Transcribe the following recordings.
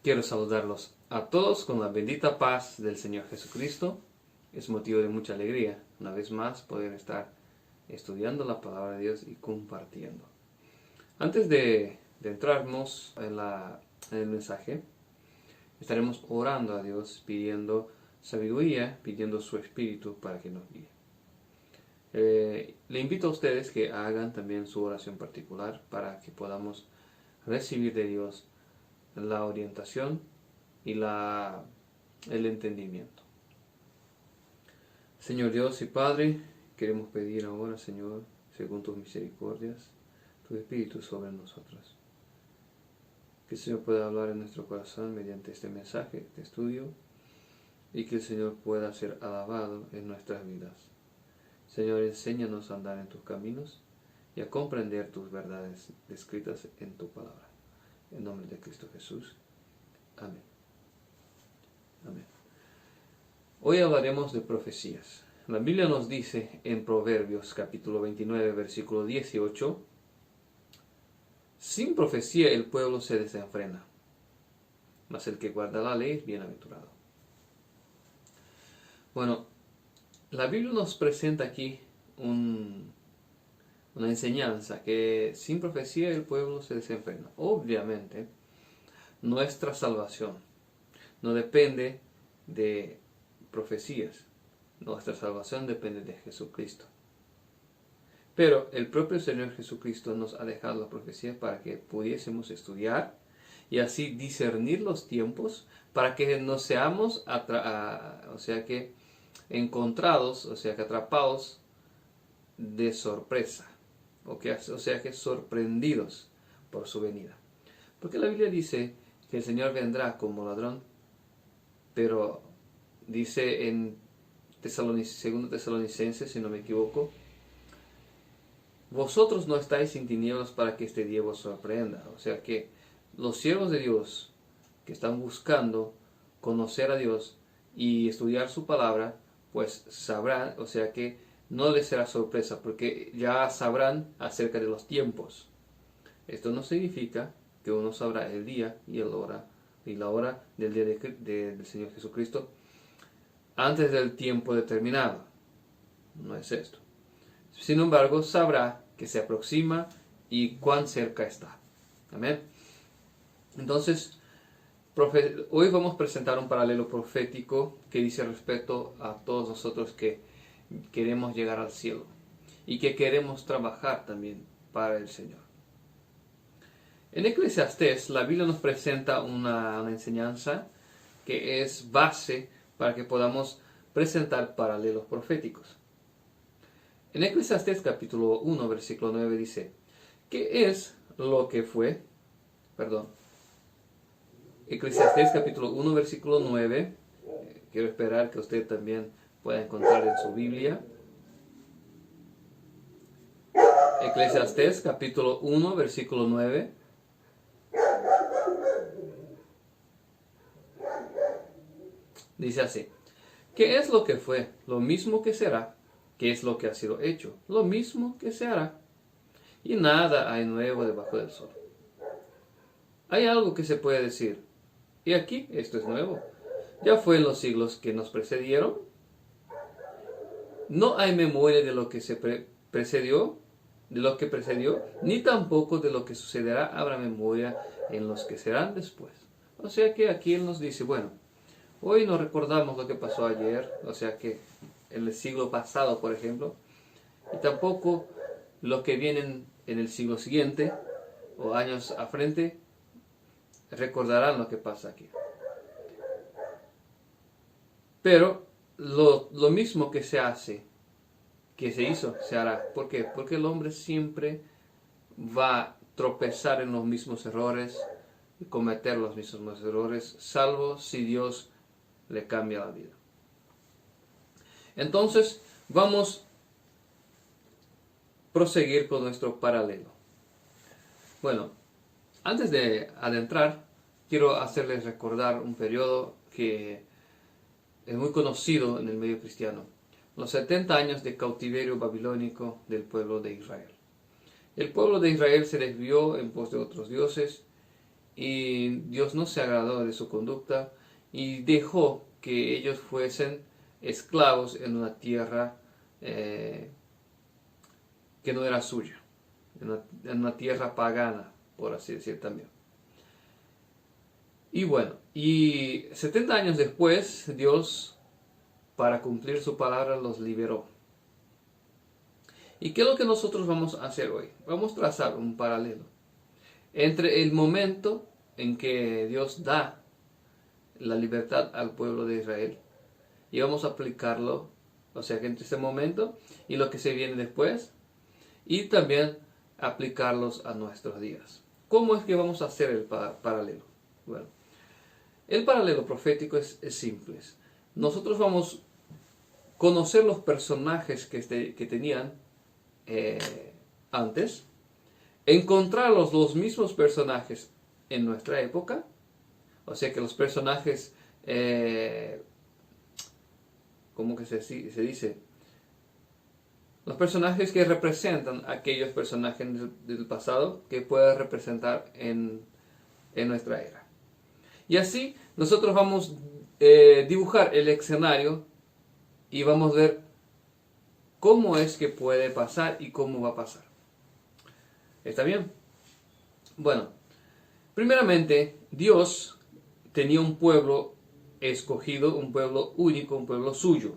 Quiero saludarlos a todos con la bendita paz del Señor Jesucristo. Es motivo de mucha alegría, una vez más, poder estar estudiando la palabra de Dios y compartiendo. Antes de entrarnos en el mensaje, estaremos orando a Dios, pidiendo sabiduría, pidiendo su Espíritu para que nos guíe. Le invito a ustedes que hagan también su oración particular para que podamos recibir de Dios la orientación y el entendimiento. Señor Dios y Padre, queremos pedir ahora, Señor, según tus misericordias, tu Espíritu sobre nosotros. Que el Señor pueda hablar en nuestro corazón mediante este mensaje, este estudio, y que el Señor pueda ser alabado en nuestras vidas. Señor, enséñanos a andar en tus caminos y a comprender tus verdades descritas en tu palabra. En nombre de Cristo Jesús. Amén. Amén. Hoy hablaremos de profecías. La Biblia nos dice en Proverbios capítulo 29, versículo 18, sin profecía el pueblo se desenfrena, mas el que guarda la ley es bienaventurado. Bueno, la Biblia nos presenta aquí una enseñanza que sin profecía el pueblo se desenfrena. Obviamente, nuestra salvación no depende de profecías. Nuestra salvación depende de Jesucristo. Pero el propio Señor Jesucristo nos ha dejado la profecía para que pudiésemos estudiar y así discernir los tiempos para que no seamos encontrados, atrapados de sorpresa. O sea que sorprendidos por su venida. Porque la Biblia dice que el Señor vendrá como ladrón, pero dice en 2 Tesalonicenses, si no me equivoco, vosotros no estáis en tinieblas para que este día os sorprenda. O sea que los siervos de Dios que están buscando conocer a Dios y estudiar su palabra, pues sabrán, o sea que no les será sorpresa porque ya sabrán acerca de los tiempos. Esto no significa que uno sabrá el día y la hora del día del Señor Jesucristo antes del tiempo determinado. No es esto. Sin embargo, sabrá que se aproxima y cuán cerca está. Amén. Entonces, hoy vamos a presentar un paralelo profético que dice respecto a todos nosotros que queremos llegar al cielo y que queremos trabajar también para el Señor. En Eclesiastés, la Biblia nos presenta una enseñanza que es base para que podamos presentar paralelos proféticos. En Eclesiastés capítulo 1, versículo 9 dice, ¿qué es lo que fue? Eclesiastés capítulo 1, versículo 9. Quiero esperar que usted también pueda encontrar en su Biblia. Eclesiastés capítulo 1, versículo 9. Dice así, ¿qué es lo que fue? Lo mismo que será. ¿Qué es lo que ha sido hecho? Lo mismo que se hará. Y nada hay nuevo debajo del sol. Hay algo que se puede decir. Y aquí, esto es nuevo. Ya fue en los siglos que nos precedieron. No hay memoria de lo que precedió, ni tampoco de lo que sucederá habrá memoria en los que serán después. O sea que aquí él nos dice, bueno, hoy no recordamos lo que pasó ayer, o sea que en el siglo pasado, por ejemplo, y tampoco lo que viene en el siglo siguiente, o años a frente, recordarán lo que pasa aquí. Pero lo mismo que se hizo, se hará. ¿Por qué? Porque el hombre siempre va a tropezar en los mismos errores y cometer los mismos errores, salvo si Dios le cambia la vida. Entonces, vamos a proseguir con nuestro paralelo. Bueno, antes de adentrar, quiero hacerles recordar un periodo que es muy conocido en el medio cristiano. Los 70 años de cautiverio babilónico del pueblo de Israel. El pueblo de Israel se desvió en pos de otros dioses y Dios no se agradó de su conducta y dejó que ellos fuesen esclavos en una tierra que no era suya, en una tierra pagana, por así decir también. Y bueno, y 70 años después, Dios, para cumplir su palabra, los liberó. ¿Y qué es lo que nosotros vamos a hacer hoy? Vamos a trazar un paralelo entre el momento en que Dios da la libertad al pueblo de Israel y vamos a aplicarlo, o sea que entre ese momento y lo que se viene después, y también aplicarlos a nuestros días. ¿Cómo es que vamos a hacer el paralelo? Bueno, el paralelo profético es simple. Nosotros vamos a conocer los personajes que tenían antes, encontrar los mismos personajes en nuestra época, o sea que los personajes, ¿cómo que se dice? Los personajes que representan aquellos personajes del pasado que puedan representar en nuestra era. Y así nosotros vamos a dibujar el escenario y vamos a ver cómo es que puede pasar y cómo va a pasar. ¿Está bien? Bueno, primeramente Dios tenía un pueblo escogido, un pueblo único, un pueblo suyo,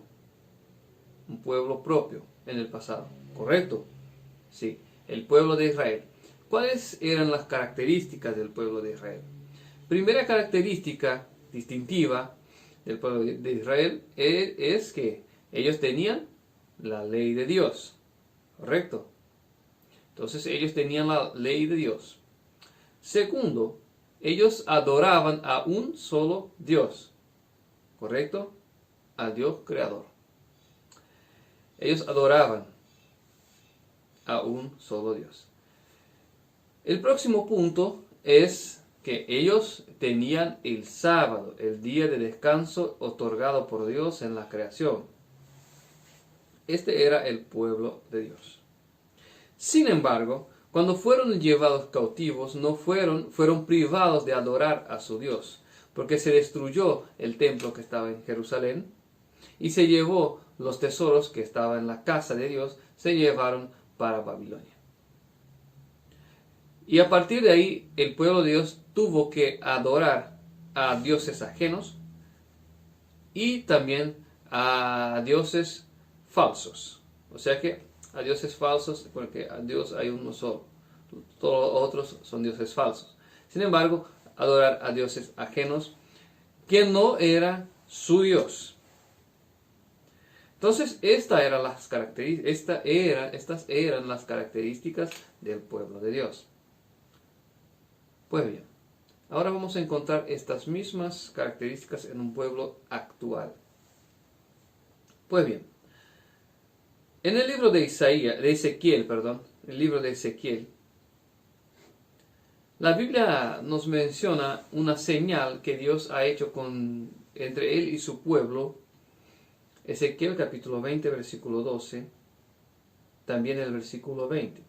un pueblo propio en el pasado, ¿correcto? Sí, el pueblo de Israel. ¿Cuáles eran las características del pueblo de Israel? Primera característica distintiva del pueblo de Israel es que ellos tenían la ley de Dios, ¿correcto? Entonces ellos tenían la ley de Dios. Segundo, ellos adoraban a un solo Dios, ¿correcto? Al Dios creador. Ellos adoraban a un solo Dios. El próximo punto es que ellos tenían el sábado, el día de descanso otorgado por Dios en la creación. Este era el pueblo de Dios. Sin embargo, cuando fueron llevados cautivos, no fueron privados de adorar a su Dios, porque se destruyó el templo que estaba en Jerusalén y se llevó los tesoros que estaban en la casa de Dios, se llevaron para Babilonia. Y a partir de ahí, el pueblo de Dios tuvo que adorar a dioses ajenos y también a dioses falsos. O sea que a dioses falsos, porque a Dios hay uno solo. Todos los otros son dioses falsos. Sin embargo, adorar a dioses ajenos que no era su Dios. Entonces, estas eran las características del pueblo de Dios. Pues bien, ahora vamos a encontrar estas mismas características en un pueblo actual. Pues bien, en el libro de Ezequiel, la Biblia nos menciona una señal que Dios ha hecho entre Él y su pueblo. Ezequiel capítulo 20, versículo 12, también el versículo 20.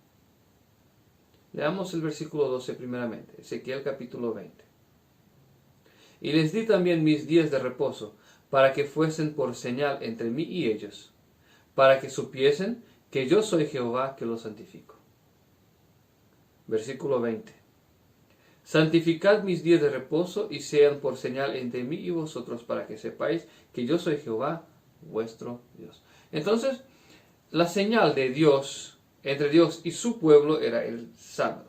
Leamos el versículo 12 primeramente, Ezequiel capítulo 20. Y les di también mis días de reposo, para que fuesen por señal entre mí y ellos, para que supiesen que yo soy Jehová que los santifico. Versículo 20. Santificad mis días de reposo y sean por señal entre mí y vosotros, para que sepáis que yo soy Jehová vuestro Dios. Entonces, la señal de Dios, entre Dios y su pueblo, era el sábado.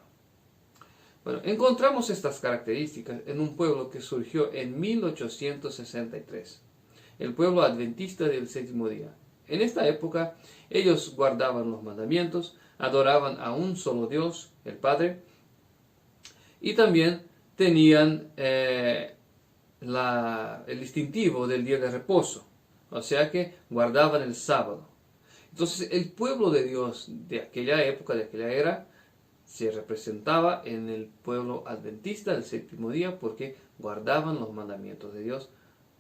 Bueno, encontramos estas características en un pueblo que surgió en 1863, el pueblo adventista del séptimo día. En esta época, ellos guardaban los mandamientos, adoraban a un solo Dios, el Padre, y también tenían el distintivo del día de reposo. O sea que guardaban el sábado. Entonces el pueblo de Dios de aquella época, de aquella era, se representaba en el pueblo adventista del séptimo día porque guardaban los mandamientos de Dios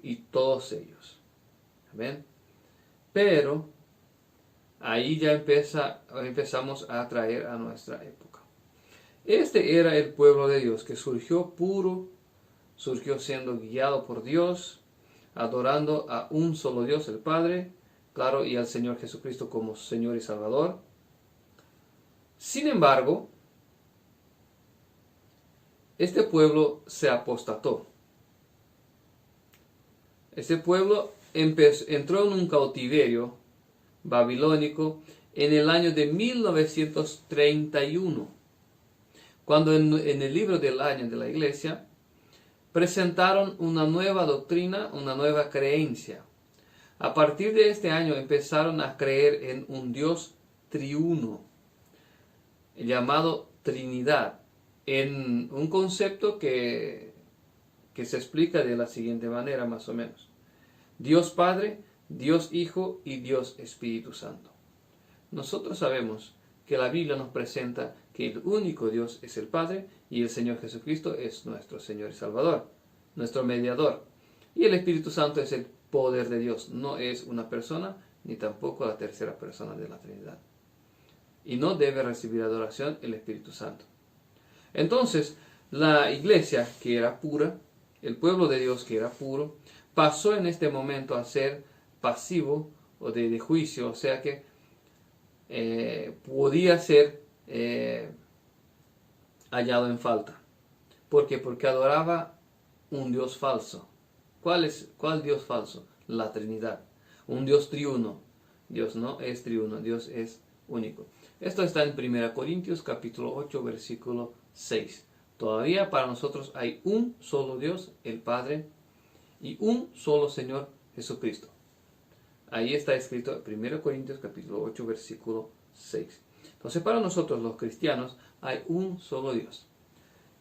y todos ellos. Amén. Pero ahí ya empezamos a traer a nuestra época. Este era el pueblo de Dios que surgió puro, surgió siendo guiado por Dios, adorando a un solo Dios, el Padre, claro, y al Señor Jesucristo como Señor y Salvador. Sin embargo, este pueblo se apostató. Este pueblo entró en un cautiverio babilónico en el año de 1931, cuando en el libro del año de la iglesia presentaron una nueva doctrina, una nueva creencia. A partir de este año empezaron a creer en un Dios triuno, llamado Trinidad, en un concepto que se explica de la siguiente manera más o menos: Dios Padre, Dios Hijo y Dios Espíritu Santo. Nosotros sabemos que la Biblia nos presenta que el único Dios es el Padre y el Señor Jesucristo es nuestro Señor y Salvador, nuestro mediador. Y el Espíritu Santo es el poder de Dios, no es una persona ni tampoco la tercera persona de la Trinidad. Y no debe recibir adoración el Espíritu Santo. Entonces, la iglesia que era pura, el pueblo de Dios que era puro, pasó en este momento a ser pasivo o de juicio, o sea que podía ser hallado en falta. ¿Por qué? Porque adoraba un Dios falso. ¿Cuál Dios falso? La Trinidad. Un Dios triuno. Dios no es triuno, Dios es único. Esto está en 1 Corintios capítulo 8 versículo 6. Todavía para nosotros hay un solo Dios, el Padre, y un solo Señor Jesucristo. Ahí está escrito 1 Corintios capítulo 8 versículo 6. Entonces para nosotros los cristianos hay un solo Dios.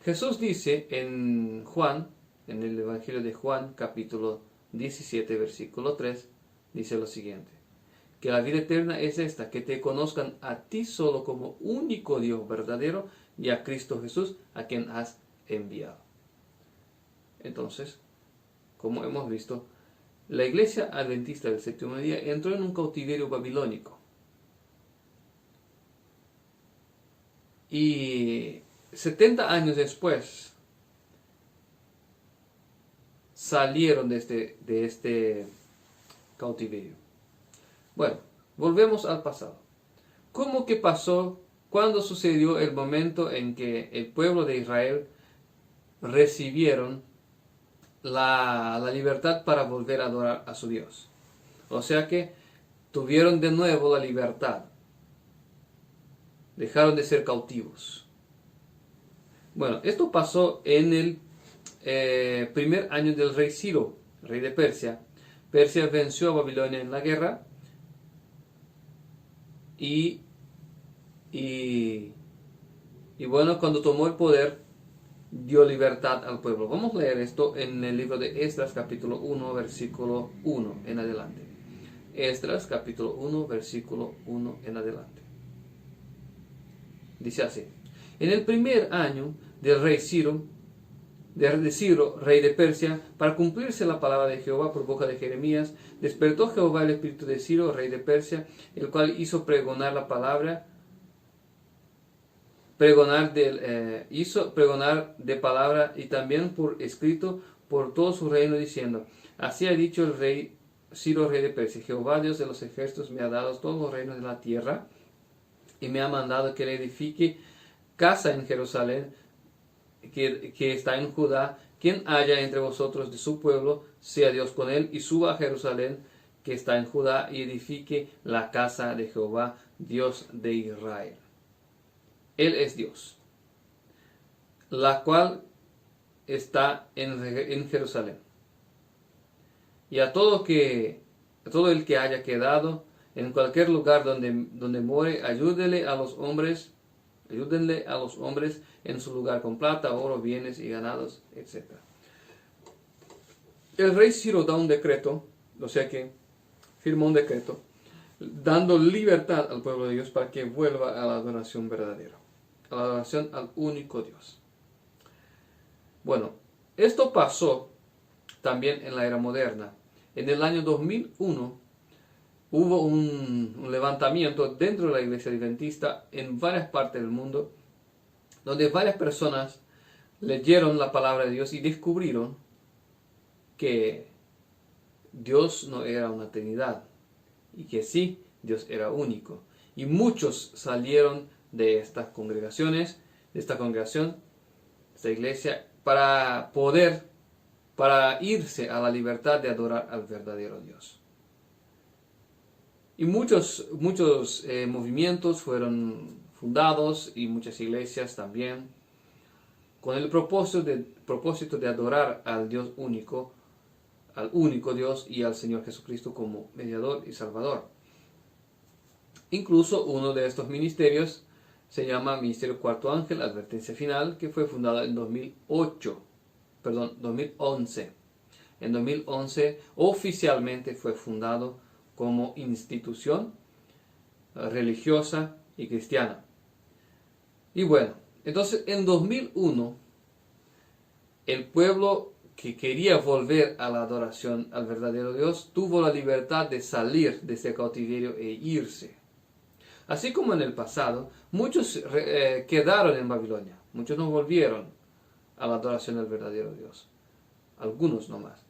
Jesús dice en Juan, en el Evangelio de Juan capítulo 17 versículo 3, dice lo siguiente: que la vida eterna es esta, que te conozcan a ti solo como único Dios verdadero y a Cristo Jesús a quien has enviado. Entonces, como hemos visto, la iglesia adventista del séptimo día entró en un cautiverio babilónico. Y 70 años después salieron de este cautiverio. Bueno, volvemos al pasado. ¿Cómo que pasó? ¿Cuándo sucedió el momento en que el pueblo de Israel recibieron la libertad para volver a adorar a su Dios? O sea que tuvieron de nuevo la libertad. Dejaron de ser cautivos. Bueno, esto pasó en el primer año del rey Ciro, rey de Persia. Persia venció a Babilonia en la guerra y bueno, cuando tomó el poder, dio libertad al pueblo. Vamos a leer esto en el libro de Esdras, capítulo 1, versículo 1 en adelante. Esdras, capítulo 1, versículo 1 en adelante. Dice así: en el primer año del rey Ciro, rey de Persia, para cumplirse la palabra de Jehová por boca de Jeremías, despertó Jehová el espíritu de Ciro, rey de Persia, el cual hizo pregonar la palabra, hizo pregonar de palabra y también por escrito por todo su reino, diciendo: así ha dicho el rey Ciro, rey de Persia: Jehová, Dios de los ejércitos, me ha dado todos los reinos de la tierra y me ha mandado que le edifique casa en Jerusalén, que está en Judá. Quien haya entre vosotros de su pueblo, sea Dios con él, y suba a Jerusalén, que está en Judá, y edifique la casa de Jehová, Dios de Israel. Él es Dios, la cual está en Jerusalén. Y a todo el que haya quedado en cualquier lugar donde more, ayúdenle a los hombres en su lugar con plata, oro, bienes y ganados, etc. El rey Ciro da un decreto, o sea que firmó un decreto, dando libertad al pueblo de Dios para que vuelva a la adoración verdadera, a la adoración al único Dios. Bueno, esto pasó también en la era moderna. En el año 2001 hubo un levantamiento dentro de la iglesia adventista en varias partes del mundo donde varias personas leyeron la palabra de Dios y descubrieron que Dios no era una Trinidad y que sí, Dios era único. Y muchos salieron de estas congregaciones, de esta congregación, esta iglesia, para irse a la libertad de adorar al verdadero Dios. Y muchos movimientos fueron fundados y muchas iglesias también con el propósito de adorar al Dios único, al único Dios y al Señor Jesucristo como mediador y salvador. Incluso uno de estos ministerios se llama Ministerio Cuarto Ángel, Advertencia Final, que fue fundado en 2011. En 2011 oficialmente fue fundado como institución religiosa y cristiana. Y bueno, entonces en 2001 el pueblo que quería volver a la adoración al verdadero Dios tuvo la libertad de salir de ese cautiverio e irse. Así como en el pasado, muchos quedaron en Babilonia, muchos no volvieron a la adoración al verdadero Dios, algunos nomás.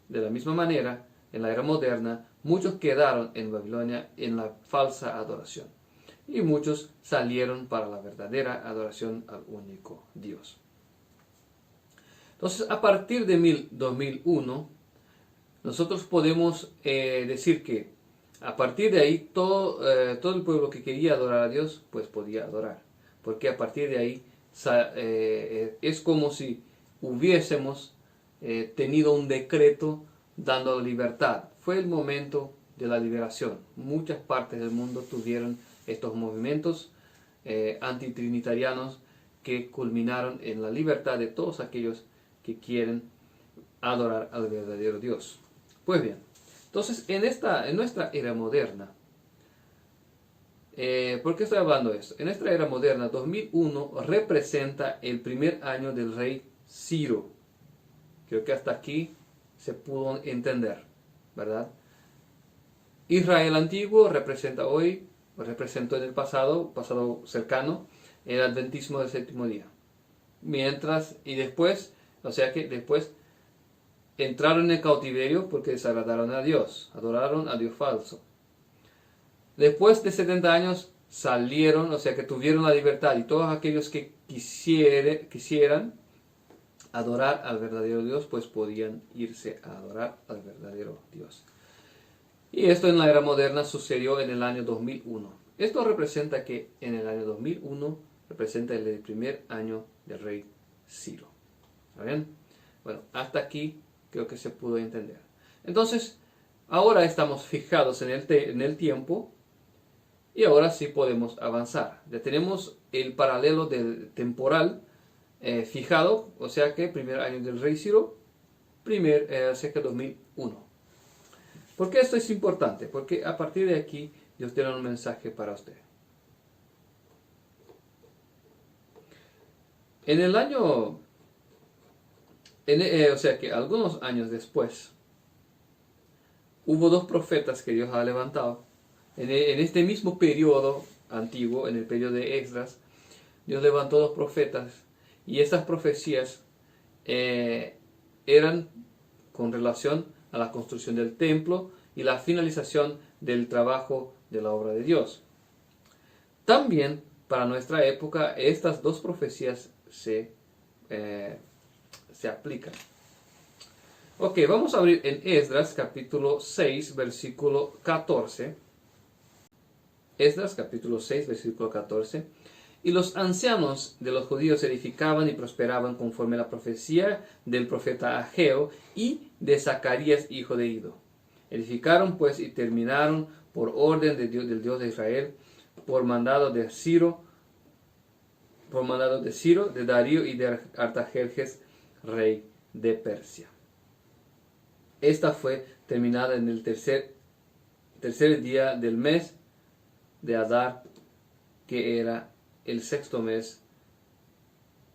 De la misma manera, en la era moderna, muchos quedaron en Babilonia en la falsa adoración, y muchos salieron para la verdadera adoración al único Dios. Entonces, a partir de 2001, nosotros podemos decir que a partir de ahí todo el pueblo que quería adorar a Dios, pues podía adorar. Porque a partir de ahí es como si hubiésemos tenido un decreto dando libertad. Fue el momento de la liberación. Muchas partes del mundo tuvieron estos movimientos antitrinitarianos que culminaron en la libertad de todos aquellos que quieren adorar al verdadero Dios. Pues bien, entonces en nuestra era moderna, ¿por qué estoy hablando de esto? En nuestra era moderna, 2001 representa el primer año del rey Ciro. Creo que hasta aquí se pudo entender, ¿verdad? Israel antiguo representó en el pasado cercano, el adventismo del séptimo día. Después entraron en el cautiverio porque desagradaron a Dios, adoraron a Dios falso. Después de 70 años salieron, tuvieron la libertad, y todos aquellos que quisieran adorar al verdadero Dios, pues podían irse a adorar al verdadero Dios. Y esto en la era moderna sucedió en el año 2001. Esto representa que en el año 2001 representa el primer año del rey Ciro. ¿Está bien? Bueno, hasta aquí creo que se pudo entender. Entonces, ahora estamos fijados en el tiempo y ahora sí podemos avanzar. Ya tenemos el paralelo del temporal fijado, o sea que primer año del rey Ciro, cerca de 2001. ¿Por qué esto es importante? Porque a partir de aquí Dios tiene un mensaje para usted. En el año, algunos años después, hubo dos profetas que Dios ha levantado. En este mismo periodo antiguo, en el periodo de Esdras, Dios levantó dos profetas, y estas profecías eran con relación a la construcción del templo y la finalización del trabajo de la obra de Dios. También para nuestra época estas dos profecías se aplican. Ok, vamos a abrir en Esdras capítulo 6 versículo 14. Esdras capítulo 6 versículo 14. Y los ancianos de los judíos edificaban y prosperaban conforme a la profecía del profeta Ageo y de Zacarías hijo de Ido. Edificaron pues y terminaron por orden del Dios de Israel, por mandado de Ciro, de Darío y de Artajerjes, rey de Persia. Esta fue terminada en el tercer día del mes de Adar, que era el sexto mes,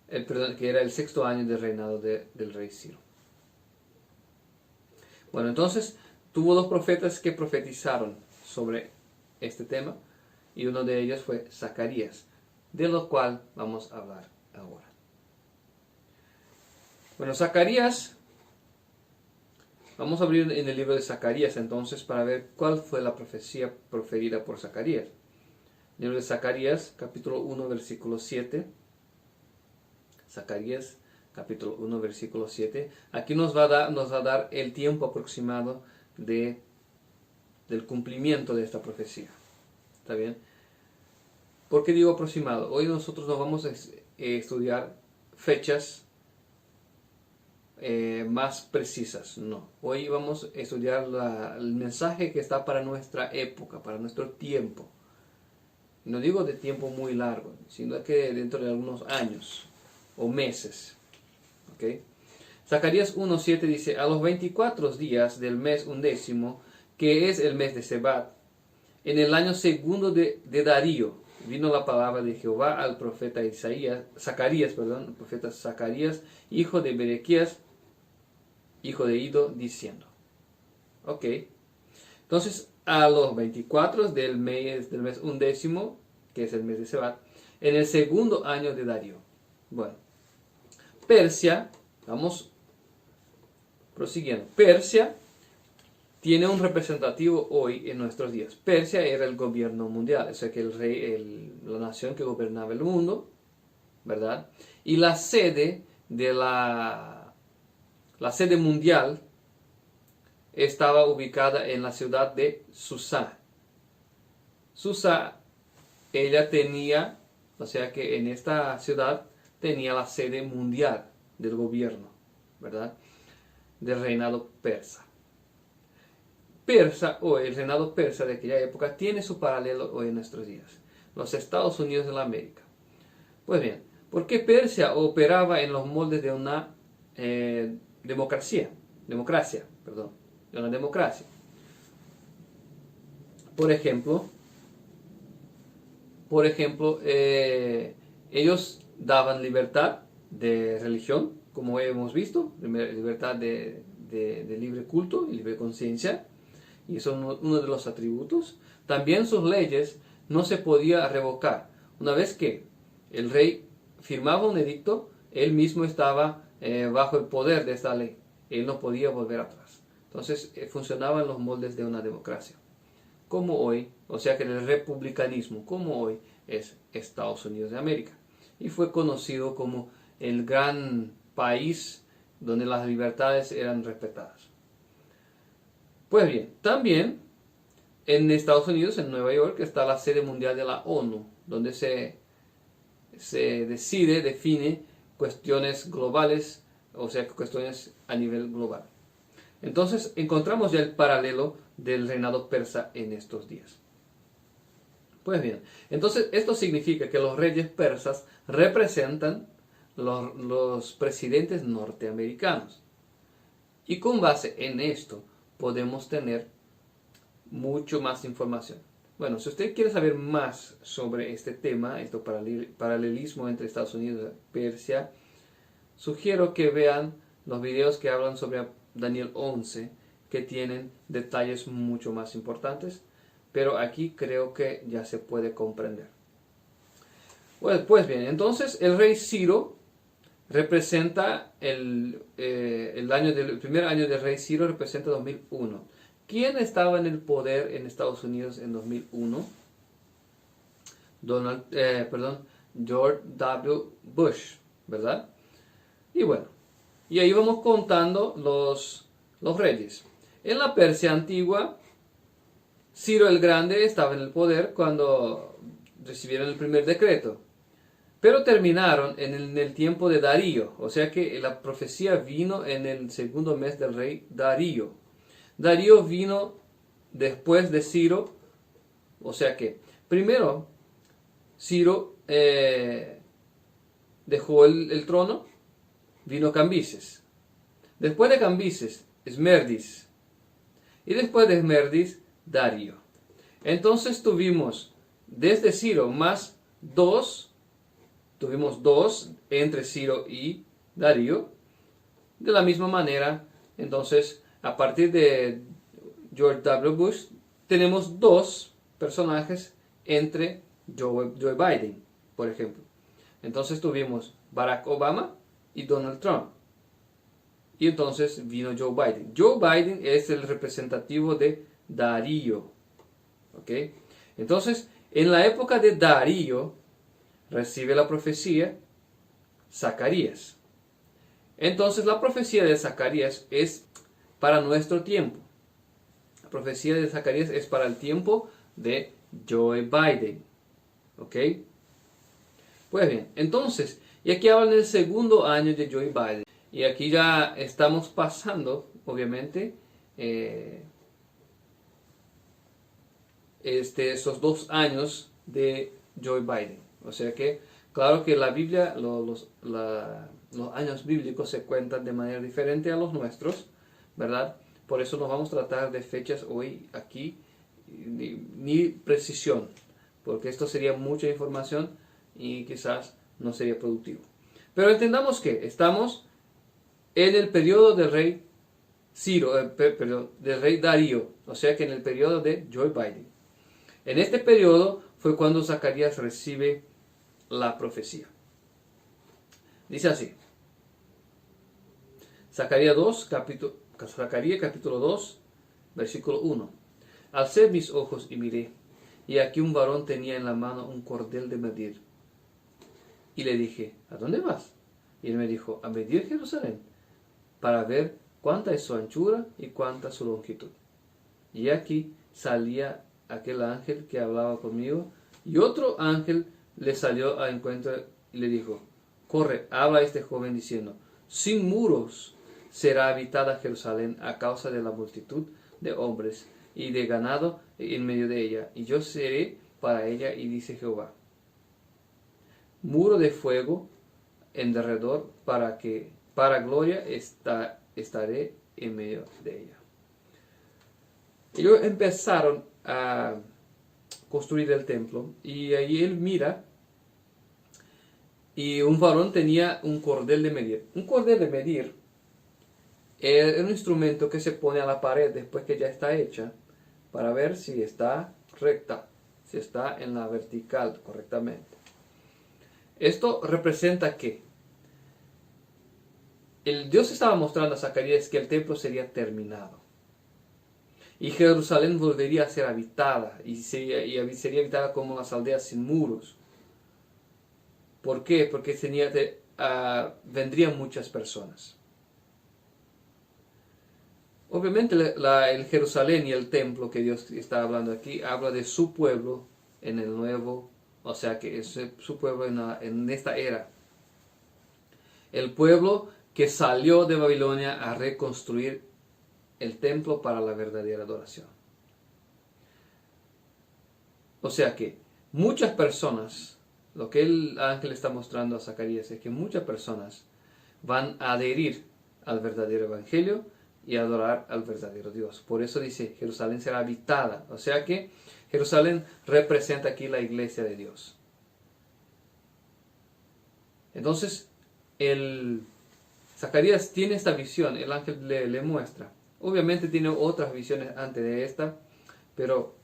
que era el sexto año del reinado del rey Ciro. Bueno, entonces tuvo dos profetas que profetizaron sobre este tema, y uno de ellos fue Zacarías, de lo cual vamos a hablar ahora. Bueno, Zacarías, vamos a abrir en el libro de Zacarías entonces para ver cuál fue la profecía proferida por Zacarías. Libro de Zacarías, capítulo 1, versículo 7. Zacarías, capítulo 1, versículo 7. Aquí nos va a dar el tiempo aproximado del cumplimiento de esta profecía. ¿Está bien? ¿Por qué digo aproximado? Hoy nosotros no vamos a estudiar fechas más precisas, no. Hoy vamos a estudiar el mensaje que está para nuestra época, para nuestro tiempo. No digo de tiempo muy largo, sino que dentro de algunos años o meses. ¿Okay? Zacarías 1:7 dice: a los 24 días del mes 11, que es el mes de Sebat, en el año segundo de Darío, vino la palabra de Jehová al profeta Zacarías, el profeta Zacarías, hijo de Berequías, hijo de Ido, diciendo. Ok. Entonces, a los 24 del mes 11, que es el mes de Sebat, en el segundo año de Darío. Bueno, Persia, vamos prosiguiendo. Persia tiene un representativo hoy en nuestros días. Persia era el gobierno mundial, o sea que el rey, la nación que gobernaba el mundo, ¿verdad? Y la sede de la sede mundial estaba ubicada en la ciudad de Susa. Susa, ella tenía, o sea que en esta ciudad tenía la sede mundial del gobierno, ¿verdad? Del reinado persa. Persa, o el reinado persa de aquella época, tiene su paralelo hoy en nuestros días, los Estados Unidos de la América. Pues bien, ¿por qué Persia operaba en los moldes de una democracia, de una democracia? Por ejemplo, ellos daban libertad de religión, como hemos visto, libertad de libre culto y libre conciencia, y son uno de los atributos. También sus leyes no se podía revocar. Una vez que el rey firmaba un edicto, él mismo estaba bajo el poder de esta ley. Él no podía volver atrás. Entonces funcionaban los moldes de una democracia. Como hoy, o sea que el republicanismo, como hoy es Estados Unidos de América. Y fue conocido como el gran país donde las libertades eran respetadas. Pues bien, también en Estados Unidos, en Nueva York, está la sede mundial de la ONU, donde se define cuestiones globales, o sea, cuestiones a nivel global. Entonces, encontramos ya el paralelo del reinado persa en estos días. Pues bien, entonces esto significa que los reyes persas representan los presidentes norteamericanos. Y con base en esto podemos tener mucho más información. Bueno, si usted quiere saber más sobre este tema, este paralelismo entre Estados Unidos y Persia, sugiero que vean los videos que hablan sobre Daniel 11, que tienen detalles mucho más importantes, pero aquí creo que ya se puede comprender. Pues bien, entonces el rey Ciro representa el primer año del rey Ciro representa 2001. ¿Quién estaba en el poder en Estados Unidos en 2001? George W. Bush, ¿verdad? Y bueno, y ahí vamos contando los reyes. En la Persia antigua, Ciro el Grande estaba en el poder cuando recibieron el primer decreto. Pero terminaron en el tiempo de Darío, o sea que la profecía vino en el segundo mes del rey Darío. Darío vino después de Ciro, o sea que primero Ciro dejó el trono, vino Cambises. Después de Cambises, Esmerdis. Y después de Esmerdis, Darío. Entonces tuvimos desde Ciro más tuvimos dos entre Ciro y Darío. De la misma manera, entonces, a partir de George W. Bush, tenemos dos personajes entre Joe Biden, por ejemplo. Entonces tuvimos Barack Obama y Donald Trump. Y entonces vino Joe Biden. Joe Biden es el representativo de Darío. ¿Ok? Entonces, en la época de Darío, recibe la profecía Zacarías. Entonces, la profecía de Zacarías es para nuestro tiempo. La profecía de Zacarías es para el tiempo de Joe Biden. ¿Ok? Pues bien, entonces, y aquí hablan del segundo año de Joe Biden. Y aquí ya estamos pasando, obviamente, esos 2 años de Joe Biden. O sea que, claro que la Biblia, los años bíblicos se cuentan de manera diferente a los nuestros, ¿verdad? Por eso nos vamos a tratar de fechas hoy aquí, ni precisión, porque esto sería mucha información y quizás no sería productivo. Pero entendamos que estamos en el periodo del rey del rey Darío, o sea que en el periodo de Joe Biden. En este periodo fue cuando Zacarías recibe la profecía. Dice así. Zacarías capítulo 2, versículo 1. Alcé mis ojos y miré, y aquí un varón tenía en la mano un cordel de medir. Y le dije, ¿a dónde vas? Y él me dijo, a medir Jerusalén, para ver cuánta es su anchura y cuánta su longitud. Y aquí salía aquel ángel que hablaba conmigo, y otro ángel le salió a encuentro y le dijo, corre, habla a este joven diciendo, sin muros será habitada Jerusalén a causa de la multitud de hombres y de ganado en medio de ella, y yo seré para ella, y dice Jehová, muro de fuego en derredor, para gloria estaré en medio de ella. Ellos empezaron a construir el templo, y ahí él mira, y un varón tenía un cordel de medir. Un cordel de medir es un instrumento que se pone a la pared después que ya está hecha, para ver si está recta, si está en la vertical correctamente. Esto representa que Dios estaba mostrando a Zacarías que el templo sería terminado. Y Jerusalén volvería a ser habitada, y sería habitada como las aldeas sin muros. ¿Por qué? Porque vendrían muchas personas. Obviamente el Jerusalén y el templo que Dios está hablando aquí, habla de su pueblo en el nuevo, o sea que es su pueblo en esta era. El pueblo que salió de Babilonia a reconstruir el templo para la verdadera adoración. O sea que muchas personas, lo que el ángel está mostrando a Zacarías es que muchas personas van a adherir al verdadero evangelio y adorar al verdadero Dios. Por eso dice, Jerusalén será habitada. O sea que Jerusalén representa aquí la iglesia de Dios. Entonces, Zacarías tiene esta visión, el ángel le muestra. Obviamente tiene otras visiones antes de esta, pero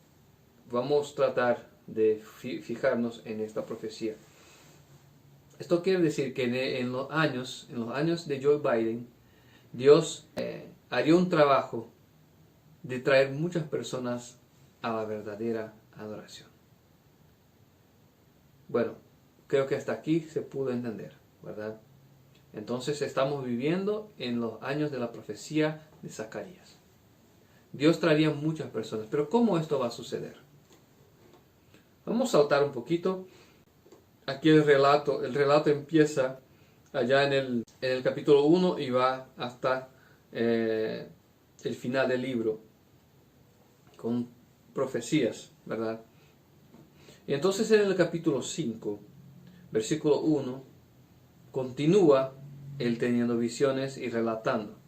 vamos a tratar de fijarnos en esta profecía. Esto quiere decir que en los años de Joe Biden, Dios haría un trabajo de traer muchas personas a la verdadera adoración. Bueno, creo que hasta aquí se pudo entender, ¿verdad? Entonces estamos viviendo en los años de la profecía de Zacarías. Dios traería muchas personas, pero ¿cómo esto va a suceder? Vamos a saltar un poquito. Aquí el relato empieza allá en el capítulo 1 y va hasta el final del libro, con profecías, ¿verdad? Y entonces en el capítulo 5, versículo 1, continúa él teniendo visiones y relatando.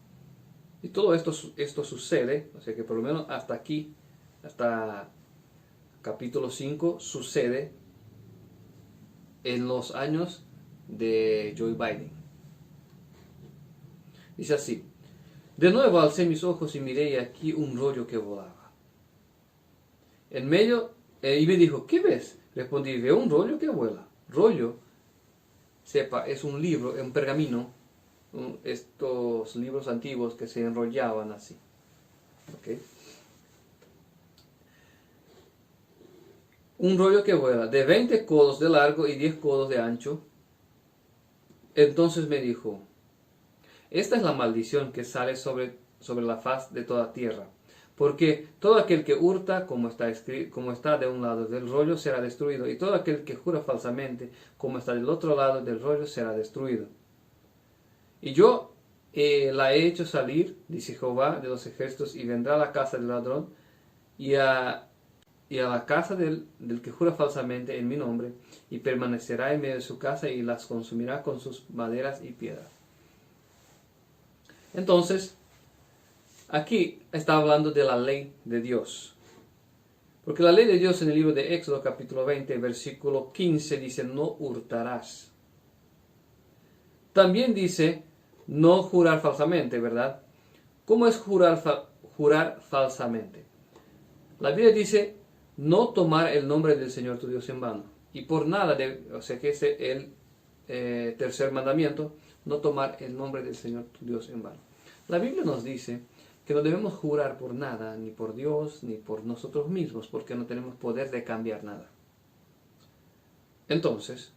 Y todo esto sucede, o sea que por lo menos hasta aquí, hasta capítulo 5, sucede en los años de Joe Biden. Dice así, de nuevo alcé mis ojos y miré y aquí un rollo que volaba. En medio, y me dijo, ¿qué ves? Respondí, veo un rollo que vuela. Rollo sepa, es un libro, un pergamino, estos libros antiguos que se enrollaban así. ¿Okay? Un rollo que vuela de 20 codos de largo y 10 codos de ancho. Entonces me dijo: esta es la maldición que sale sobre la faz de toda tierra, porque todo aquel que hurta, como está de un lado del rollo, será destruido, y todo aquel que jura falsamente, como está del otro lado del rollo, será destruido. Y yo la he hecho salir, dice Jehová de los ejércitos, y vendrá a la casa del ladrón, y a la casa del que jura falsamente en mi nombre, y permanecerá en medio de su casa, y las consumirá con sus maderas y piedras. Entonces, aquí está hablando de la ley de Dios. Porque la ley de Dios en el libro de Éxodo capítulo 20, versículo 15 dice: no hurtarás. También dice no jurar falsamente, ¿verdad? ¿Cómo es jurar falsamente? La Biblia dice no tomar el nombre del Señor tu Dios en vano. Y por nada, o sea que es el tercer mandamiento, no tomar el nombre del Señor tu Dios en vano. La Biblia nos dice que no debemos jurar por nada, ni por Dios, ni por nosotros mismos, porque no tenemos poder de cambiar nada. Entonces,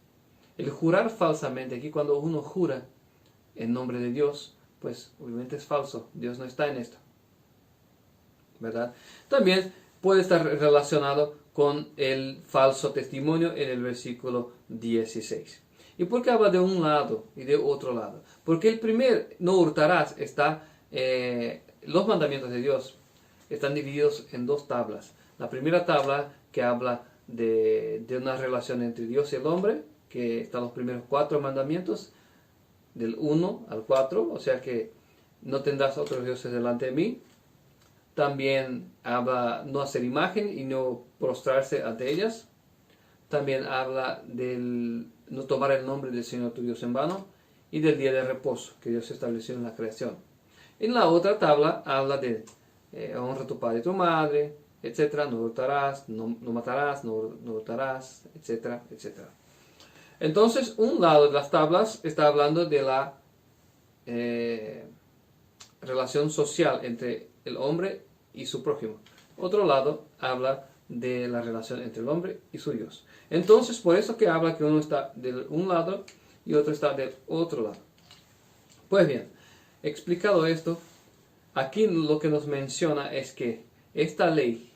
el jurar falsamente, aquí cuando uno jura en nombre de Dios, pues obviamente es falso, Dios no está en esto, ¿verdad? También puede estar relacionado con el falso testimonio en el versículo 16. ¿Y por qué habla de un lado y de otro lado? Porque el primer, no hurtarás, los mandamientos de Dios están divididos en dos tablas. La primera tabla que habla de una relación entre Dios y el hombre, que están los primeros 4 mandamientos, del 1 al 4, o sea que no tendrás otros dioses delante de mí. También habla no hacer imagen y no prostrarse ante ellas. También habla del no tomar el nombre del Señor tu Dios en vano, y del día de reposo que Dios estableció en la creación. En la otra tabla habla de honra a tu padre y tu madre, etcétera, no hurtarás, no matarás, no hurtarás, etcétera, etcétera. Entonces, un lado de las tablas está hablando de la relación social entre el hombre y su prójimo. Otro lado habla de la relación entre el hombre y su Dios. Entonces, por eso que habla que uno está de un lado y otro está del otro lado. Pues bien, explicado esto, aquí lo que nos menciona es que esta ley,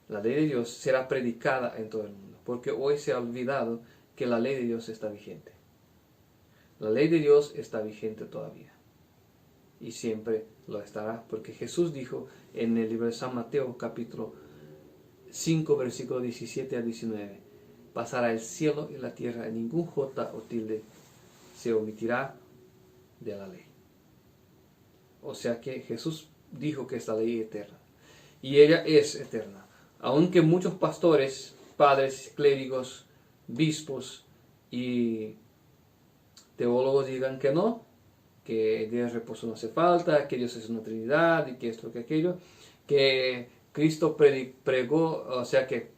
la ley de Dios, será predicada en todo el mundo, porque hoy se ha olvidado que la ley de Dios está vigente. La ley de Dios está vigente todavía, y siempre lo estará, porque Jesús dijo en el libro de San Mateo capítulo 5 versículo 17 a 19: pasará el cielo y la tierra, y ningún jota o tilde se omitirá de la ley. O sea que Jesús dijo que esta ley es eterna, y ella es eterna. Aunque muchos pastores, padres, clérigos, bispos y teólogos digan que no, que el día de reposo no hace falta, que Dios es una Trinidad y que esto, que aquello, que Cristo pregó, o sea que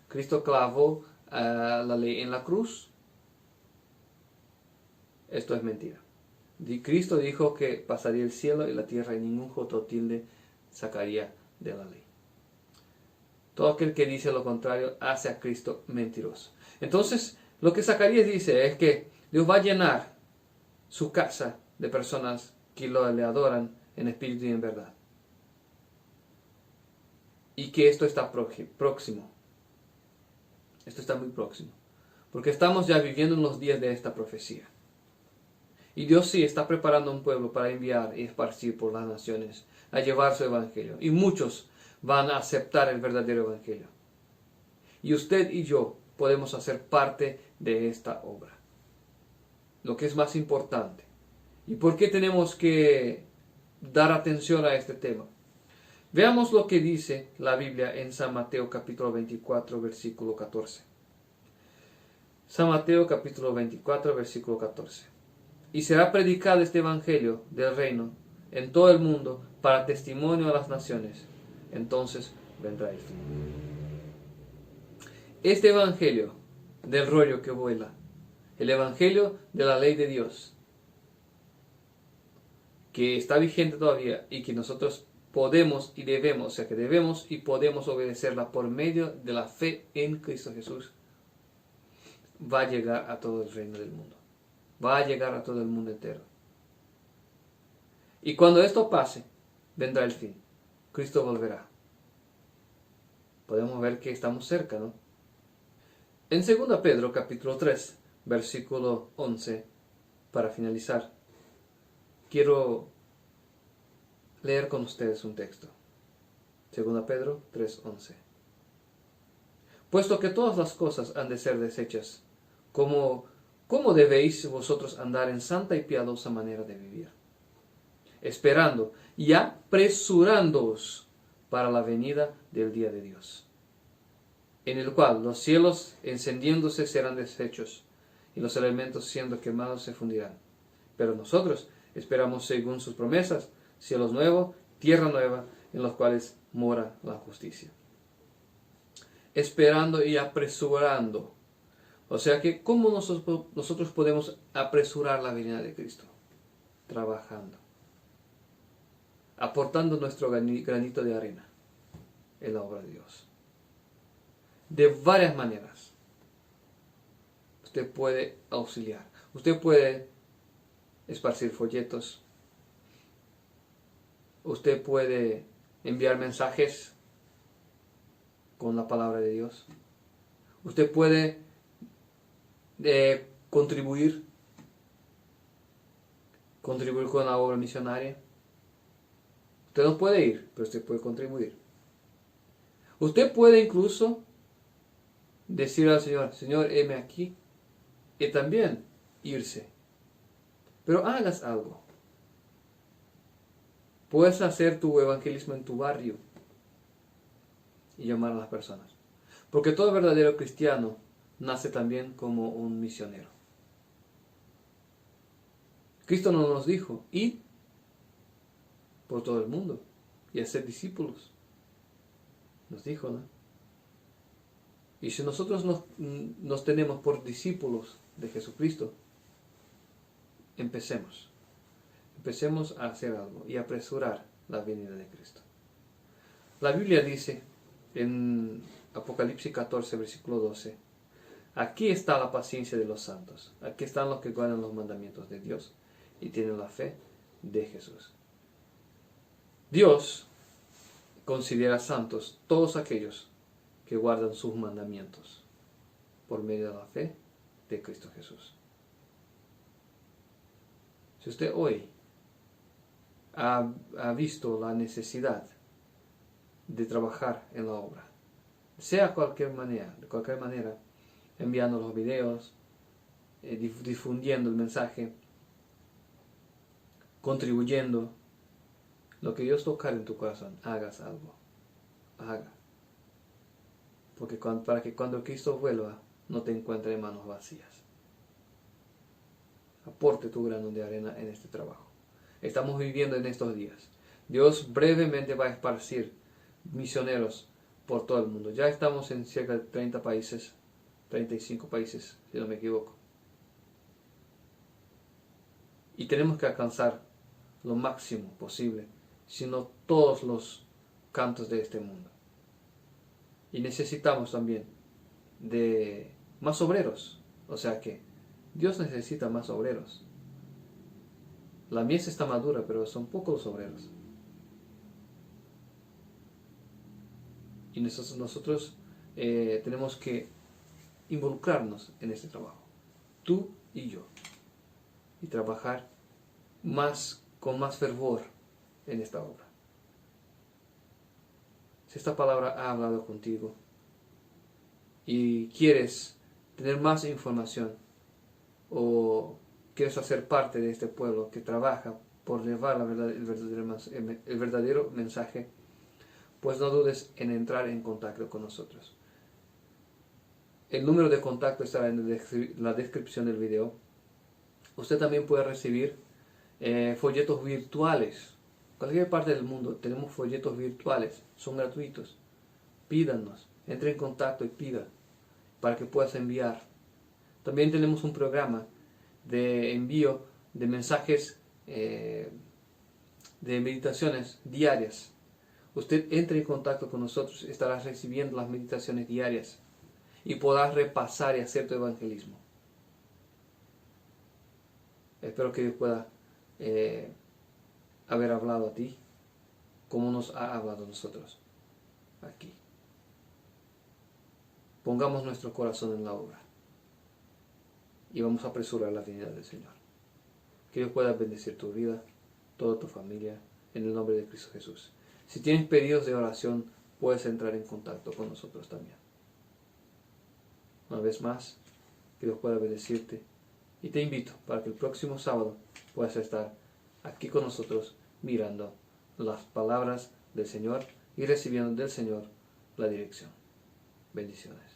Cristo clavó la ley en la cruz. Esto es mentira. Cristo dijo que pasaría el cielo y la tierra, y ningún jota o tilde sacaría de la ley. Todo aquel que dice lo contrario hace a Cristo mentiroso. Entonces, lo que Zacarías dice es que Dios va a llenar su casa de personas que le adoran en espíritu y en verdad. Y que esto está próximo. Esto está muy próximo. Porque estamos ya viviendo en los días de esta profecía. Y Dios sí está preparando un pueblo para enviar y esparcir por las naciones, a llevar su evangelio. Y muchos van a aceptar el verdadero evangelio. Y usted y yo podemos hacer parte de esta obra. Lo que es más importante. ¿Y por qué tenemos que dar atención a este tema? Veamos lo que dice la Biblia en San Mateo capítulo 24, versículo 14. San Mateo capítulo 24, versículo 14. Y será predicado este evangelio del reino en todo el mundo para testimonio a las naciones. Entonces vendrá el fin. Este evangelio del rollo que vuela El Evangelio de la ley de Dios, que está vigente todavía y que nosotros podemos y debemos, o sea que debemos y podemos obedecerla por medio de la fe en Cristo Jesús, va a llegar a todo el reino del mundo. Va a llegar a todo el mundo entero. Y cuando esto pase, vendrá el fin. Cristo volverá. Podemos ver que estamos cerca, ¿no? En 2 Pedro capítulo 3, versículo 11, para finalizar, quiero leer con ustedes un texto. 2 Pedro 3:11. Puesto que todas las cosas han de ser deshechas, ¿cómo debéis vosotros andar en santa y piadosa manera de vivir? Esperando y apresurándoos para la venida del día de Dios, en el cual los cielos encendiéndose serán deshechos, y los elementos siendo quemados se fundirán. Pero nosotros esperamos según sus promesas, cielos nuevos, tierra nueva, en los cuales mora la justicia. Esperando y apresurando. O sea que, ¿cómo nosotros podemos apresurar la venida de Cristo? Trabajando. Aportando nuestro granito de arena en la obra de Dios. De varias maneras. Usted puede auxiliar. Usted puede esparcir folletos. Usted puede enviar mensajes con la palabra de Dios. Usted puede contribuir con la obra misionaria. Usted no puede ir, pero usted puede contribuir. Usted puede incluso decir al Señor, Señor, heme aquí, y también irse. Pero hagas algo. Puedes hacer tu evangelismo en tu barrio y llamar a las personas. Porque todo verdadero cristiano nace también como un misionero. Cristo no nos dijo, id por todo el mundo y hacer discípulos. Nos dijo, ¿no? Y si nosotros nos tenemos por discípulos de Jesucristo, empecemos a hacer algo y apresurar la venida de Cristo. La Biblia dice en Apocalipsis 14, versículo 12, aquí está la paciencia de los santos, aquí están los que guardan los mandamientos de Dios y tienen la fe de Jesús. Dios considera santos todos aquellos que guardan sus mandamientos por medio de la fe de Cristo Jesús. Si usted hoy ha visto la necesidad de trabajar en la obra, sea de cualquier manera, enviando los videos, difundiendo el mensaje, contribuyendo, lo que Dios tocar en tu corazón, hagas algo. Haga. Porque para que cuando Cristo vuelva, no te encuentre en manos vacías. Aporte tu grano de arena en este trabajo. Estamos viviendo en estos días. Dios brevemente va a esparcir misioneros por todo el mundo. Ya estamos en cerca de 30 países, 35 países, si no me equivoco. Y tenemos que alcanzar lo máximo posible, sino todos los cantos de este mundo. Y necesitamos también de más obreros. O sea que Dios necesita más obreros. La mies está madura, pero son pocos los obreros. Y nosotros tenemos que involucrarnos en este trabajo. Tú y yo. Y trabajar con más fervor en esta obra. Si esta palabra ha hablado contigo y quieres tener más información o quieres hacer parte de este pueblo que trabaja por llevar el verdadero mensaje, pues no dudes en entrar en contacto con nosotros. El número de contacto estará en la descripción del video. Usted también puede recibir folletos virtuales. Cualquier parte del mundo tenemos folletos virtuales, son gratuitos. Pídanos, entre en contacto y pida para que puedas enviar. También tenemos un programa de envío de mensajes de meditaciones diarias. Usted entre en contacto con nosotros, estará recibiendo las meditaciones diarias y podrás repasar y hacer tu evangelismo. Espero que Dios pueda haber hablado a ti como nos ha hablado a nosotros aquí. Pongamos nuestro corazón en la obra y vamos a apresurar la venida del Señor. Que Dios pueda bendecir tu vida, toda tu familia, en el nombre de Cristo Jesús. Si tienes pedidos de oración, puedes entrar en contacto con nosotros también. Una vez más, que Dios pueda bendecirte y te invito para que el próximo sábado puedas estar aquí con nosotros mirando las palabras del Señor y recibiendo del Señor la dirección. Bendiciones.